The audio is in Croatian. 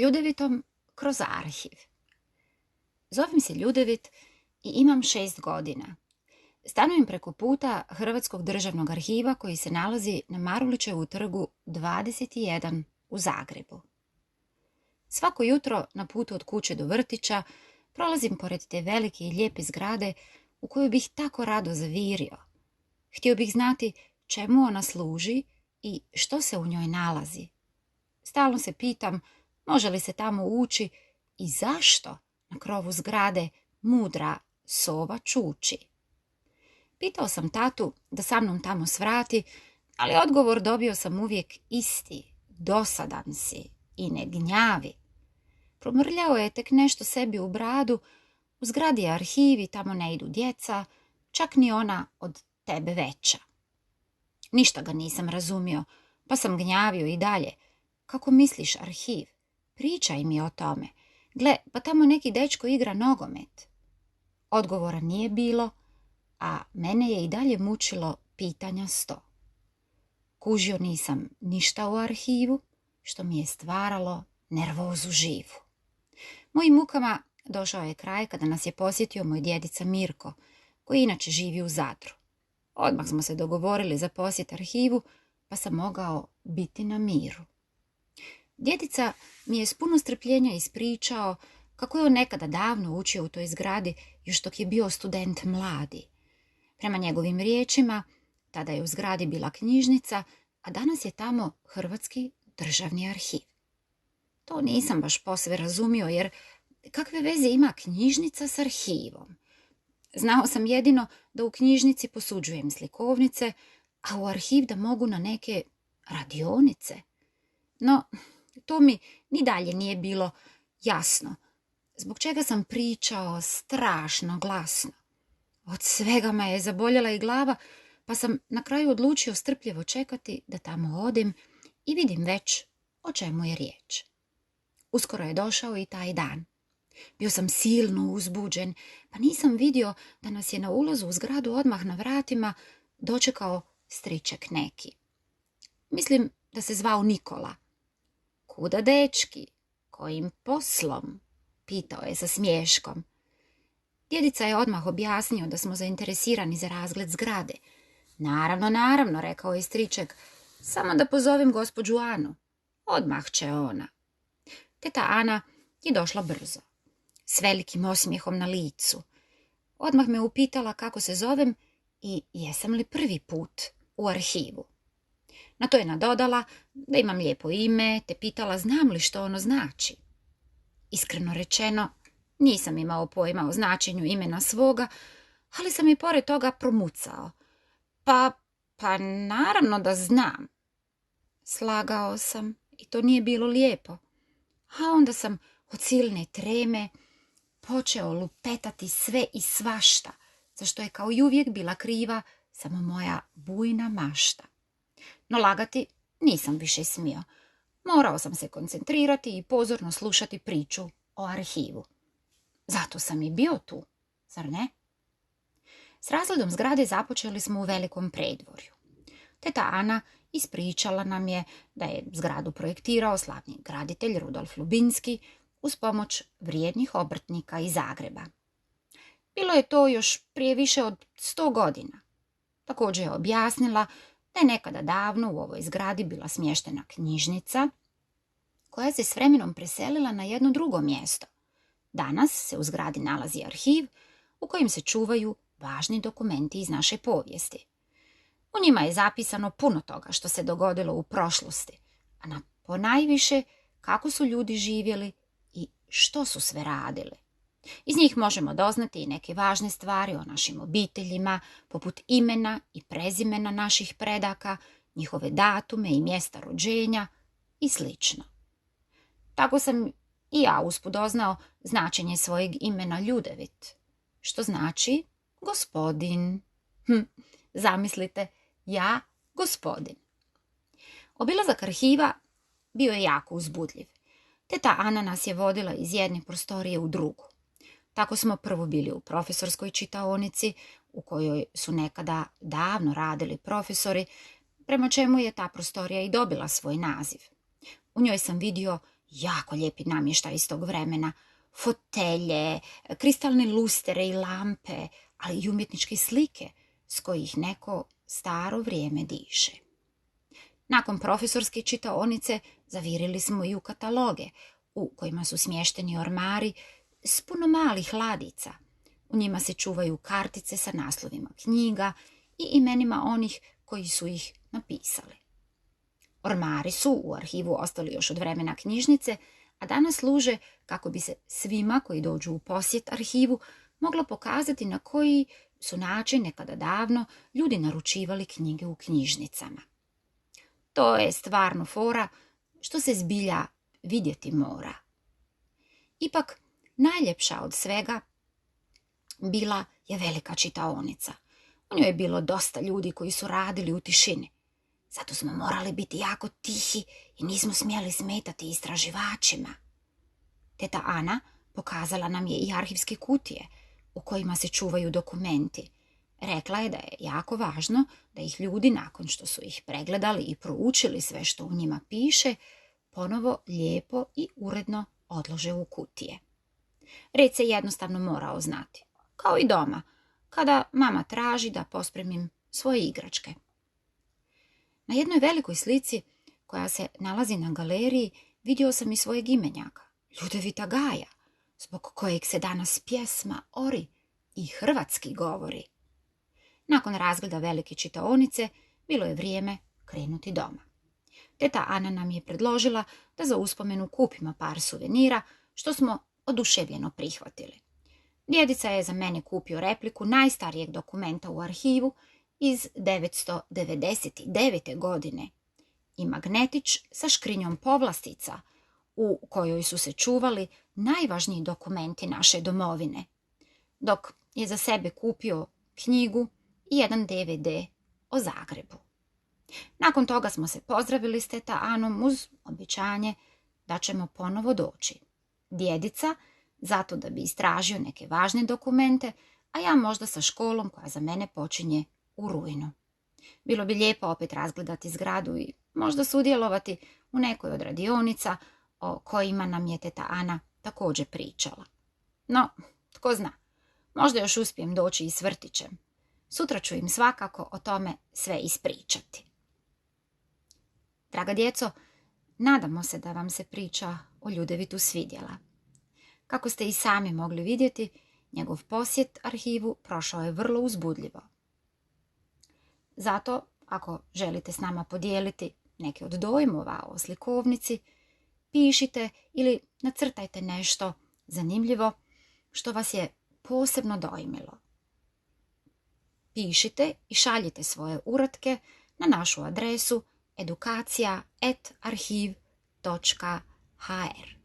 Ljudevitom kroz arhiv. Zovem se Ljudevit i imam 6 godina. Stanujem preko puta Hrvatskog državnog arhiva koji se nalazi na Marulićevu trgu 21 u Zagrebu. Svako jutro na putu od kuće do vrtića prolazim pored te velike i lijepe zgrade u koju bih tako rado zavirio. Htio bih znati čemu ona služi i što se u njoj nalazi. Stalno se pitam može li se tamo ući i zašto na krovu zgrade mudra sova čuči. Pitao sam tatu da sa mnom tamo svrati, ali odgovor dobio sam uvijek isti, dosadan si i ne gnjavi. Promrljao je tek nešto sebi u bradu, u zgradi je arhiv i tamo ne idu djeca, čak ni ona od tebe veća. Ništa ga nisam razumio, pa sam gnjavio i dalje. Kako misliš arhiv? Pričaj mi o tome. Gle, pa tamo neki dečko igra nogomet. Odgovora nije bilo, a mene je i dalje mučilo pitanja 100. Kužio nisam ništa u arhivu, što mi je stvaralo nervozu živu. Mojim mukama došao je kraj kada nas je posjetio moj djedica Mirko, koji inače živi u Zadru. Odmah smo se dogovorili za posjet arhivu, pa sam mogao biti na miru. Djedica mi je s puno strpljenja ispričao kako je on nekada davno učio u toj zgradi još dok je bio student mladi. Prema njegovim riječima, tada je u zgradi bila knjižnica, a danas je tamo Hrvatski državni arhiv. To nisam baš posve razumio, jer kakve veze ima knjižnica s arhivom? Znao sam jedino da u knjižnici posuđujem slikovnice, a u arhiv da mogu na neke radionice. No, to mi ni dalje nije bilo jasno. Zbog čega sam pričao strašno glasno. Od svega me je zaboljela i glava, pa sam na kraju odlučio strpljivo čekati da tamo odem i vidim već o čemu je riječ. Uskoro je došao i taj dan. Bio sam silno uzbuđen, pa nisam vidio da nas je na ulazu u zgradu odmah na vratima dočekao striček neki. Mislim da se zvao Nikola. Kuda dečki? Kojim poslom? Pitao je sa smiješkom. Djedica je odmah objasnio da smo zainteresirani za razgled zgrade. Naravno, rekao je striček, samo da pozovem gospođu Anu. Odmah će ona. Teta Ana je došla brzo, s velikim osmijehom na licu. Odmah me upitala kako se zovem i jesam li prvi put u arhivu. Na to je nadodala da imam lijepo ime, te pitala znam li što ono znači. Iskreno rečeno, nisam imao pojma o značenju imena svoga, ali sam i pored toga promucao. Pa naravno da znam. Slagao sam i to nije bilo lijepo. A onda sam od silne treme počeo lupetati sve i svašta, za što je kao i uvijek bila kriva samo moja bujna mašta. No lagati nisam više smio. Morao sam se koncentrirati i pozorno slušati priču o arhivu. Zato sam i bio tu, zar ne? S razgledom zgrade započeli smo u velikom predvorju. Teta Ana ispričala nam je da je zgradu projektirao slavni graditelj Rudolf Lubinski uz pomoć vrijednih obrtnika iz Zagreba. Bilo je to još prije više od 100 godina. Također je objasnila da je nekada davno u ovoj zgradi bila smještena knjižnica koja se s vremenom preselila na jedno drugo mjesto. Danas se u zgradi nalazi arhiv u kojem se čuvaju važni dokumenti iz naše povijesti. U njima je zapisano puno toga što se dogodilo u prošlosti, a ponajviše kako su ljudi živjeli i što su sve radili. Iz njih možemo doznati i neke važne stvari o našim obiteljima, poput imena i prezimena naših predaka, njihove datume i mjesta rođenja i sl. Tako sam i ja usput doznao značenje svojeg imena Ljudevit, što znači gospodin. Zamislite, ja gospodin. Obilazak arhiva bio je jako uzbudljiv. Teta Ana nas je vodila iz jedne prostorije u drugu. Tako smo prvo bili u profesorskoj čitaonici, u kojoj su nekada davno radili profesori, prema čemu je ta prostorija i dobila svoj naziv. U njoj sam vidio jako lijepi namještaj iz tog vremena, fotelje, kristalne lustere i lampe, ali i umjetničke slike s kojih neko staro vrijeme diše. Nakon profesorske čitaonice zavirili smo i u kataloge, u kojima su smješteni ormari s puno malih ladica. U njima se čuvaju kartice sa naslovima knjiga i imenima onih koji su ih napisali. Ormari su u arhivu ostali još od vremena knjižnice, a danas služe kako bi se svima koji dođu u posjet arhivu moglo pokazati na koji su način nekada davno ljudi naručivali knjige u knjižnicama. To je stvarno fora što se zbilja vidjeti mora. Ipak, najljepša od svega bila je velika čitaonica. U njoj je bilo dosta ljudi koji su radili u tišini. Zato smo morali biti jako tihi i nismo smjeli smetati istraživačima. Teta Ana pokazala nam je i arhivske kutije u kojima se čuvaju dokumenti. Rekla je da je jako važno da ih ljudi, nakon što su ih pregledali i proučili sve što u njima piše, ponovo lijepo i uredno odlože u kutije. Red se jednostavno morao znati, kao i doma, kada mama traži da pospremim svoje igračke. Na jednoj velikoj slici koja se nalazi na galeriji vidio sam i svojeg imenjaka, Ljudevita Gaja, zbog kojeg se danas pjesma ori i hrvatski govori. Nakon razgleda velike čitaonice bilo je vrijeme krenuti doma. Teta Ana nam je predložila da za uspomenu kupimo par suvenira, što smo oduševljeno prihvatili. Djedica je za mene kupio repliku najstarijeg dokumenta u arhivu iz 999. godine i magnetić sa škrinjom povlastica u kojoj su se čuvali najvažniji dokumenti naše domovine, dok je za sebe kupio knjigu i jedan DVD o Zagrebu. Nakon toga smo se pozdravili s teta Anom uz obećanje da ćemo ponovo doći. Djedica zato da bi istražio neke važne dokumente, a ja možda sa školom koja za mene počinje u rujnu. Bilo bi lijepo opet razgledati zgradu i možda sudjelovati u nekoj od radionica o kojima nam je teta Ana također pričala. No, tko zna, možda još uspijem doći i s vrtićem. Sutra ću im svakako o tome sve ispričati. Draga djeco, nadamo se da vam se priča o Ljudevitu svidjela. Kako ste i sami mogli vidjeti, njegov posjet arhivu prošao je vrlo uzbudljivo. Zato, ako želite s nama podijeliti neke od dojmova o slikovnici, pišite ili nacrtajte nešto zanimljivo što vas je posebno dojmilo. Pišite i šaljite svoje uratke na našu adresu edukacija@arhiv.hr.